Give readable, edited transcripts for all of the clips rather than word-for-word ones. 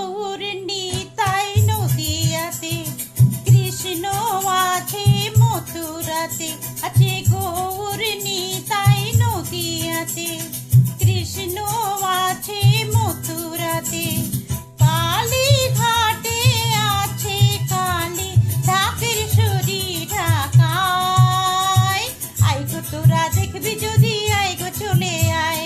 গৌর নিতাই নদিয়াতে, কৃষ্ণ আছে মথুরাতে। আছে গৌর নিতাই নদিয়াতে, কৃষ্ণ আছে মথুরাতে। কালী ঘাটে আছে কালী, ঢাকের শরীর ঢাকায়। আই গো তোরা দেখবি যদি, আই গো চলে আয়।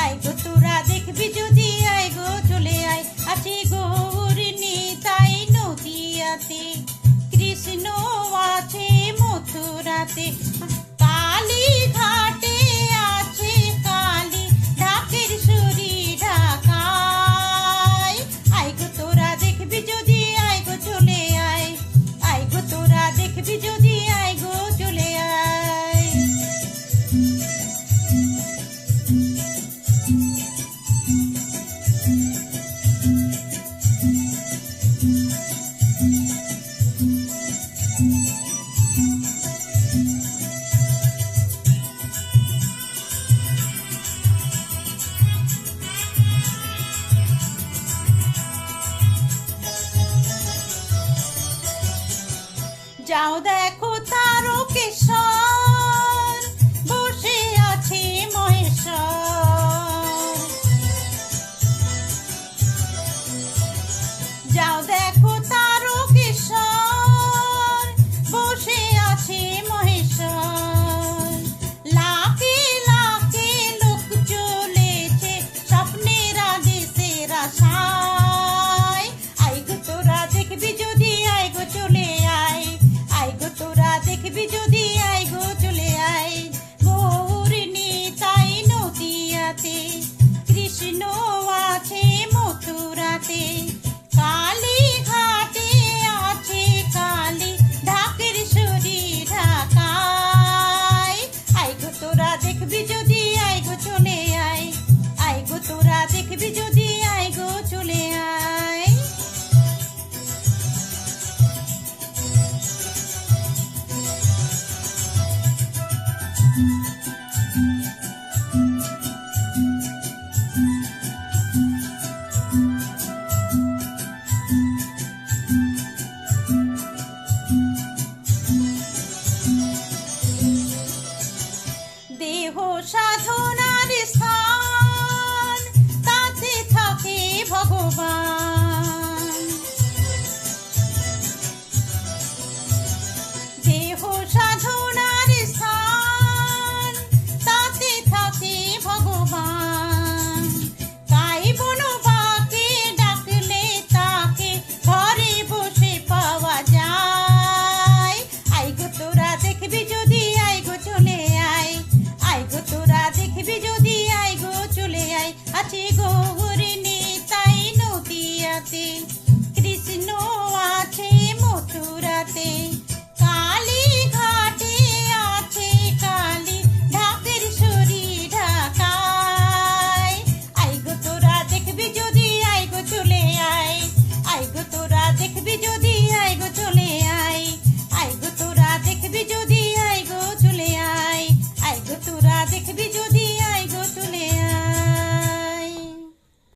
আই গো তোরা দেখবি যদি, আই গো চলে আয়। আছে গৌর নিতাই নদিয়াতে, কৃষ্ণ আছে মথুরাতে। কালী ঘাটে আছে কালী, ঢাকের শরীর ঢাকায়। আই গো তোরা দেখবি যদি, আই গো চলে আয়। আই গো তোরা দেখবি যদি, আই গো চলে আয়। যাও দেখো